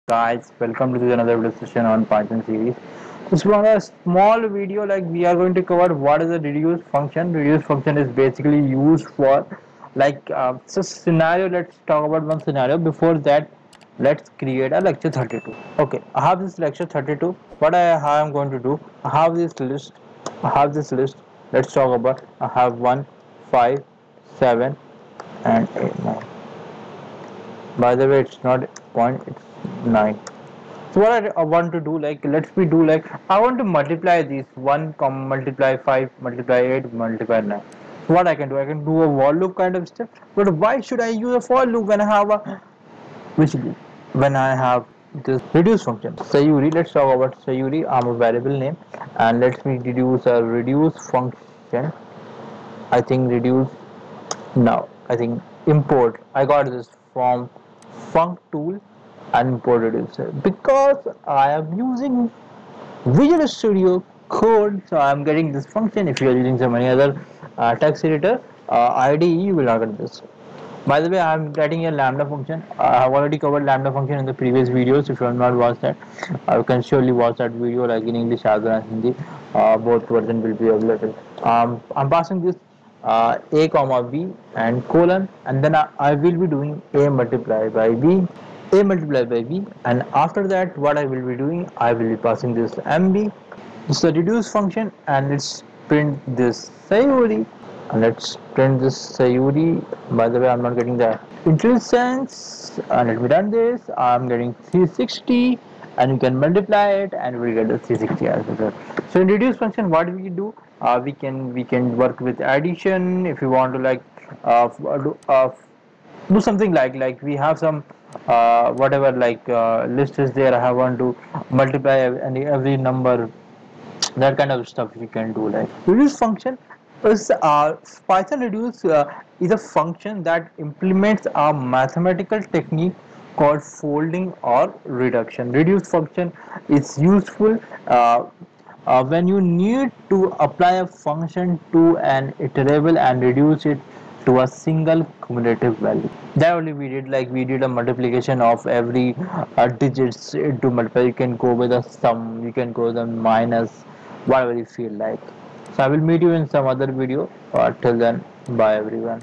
Guys, welcome to another video session on Python series. This one a small video, like we are going to cover what is a reduce function. Reduce function is basically used for so scenario. Let's talk about one scenario. Before that, let's create a lecture 32. Okay, I have this lecture 32. How I'm going to do, I have this list. Let's talk about, I have 1, 5, 7 and 8, 9. By the way, it's not point, it's 9. So what I want to do, like let's we do like I want to multiply these 1 multiply 5 multiply 8 multiply 9. So what I can do, I can do a while loop kind of stuff. But why should I use a for loop when I have a which when I have this reduce function? Sayuri, let's talk about Sayuri. I'm a variable name, and let's me deduce a reduce function. I think reduce now. I think import. I got this from func tool and import reducer because I am using Visual Studio Code, so I am getting this function. If you are using some any other text editor IDE, you will not get this. By the way, I am writing a lambda function. I have already covered lambda function in the previous videos. If you have not watched that, you can surely watch that video, like in English as well as Hindi. Both versions will be available. I'm passing this a comma b and colon, and then I will be doing a multiplied by b, and after that what I will be doing, I will be passing this mb. This is a reduce function, and let's print this sayuri, and let's print this sayuri. By the way, I'm not getting the intelligence, and let me run this. I'm getting 360, and you can multiply it and we get the 360 as well. So in reduce function, what we do, we can work with addition. If you want to do something like we have some whatever list is there, I want to multiply every number, that kind of stuff you can do. Like reduce function is Python reduce is a function that implements a mathematical technique called folding or reduction. Reduce function is useful when you need to apply a function to an iterable and reduce it to a single cumulative value. That only we did, like we did a multiplication of every digits into multiply. You can go with a sum, you can go with a minus, whatever you feel like. So I will meet you in some other video. Till then, bye everyone.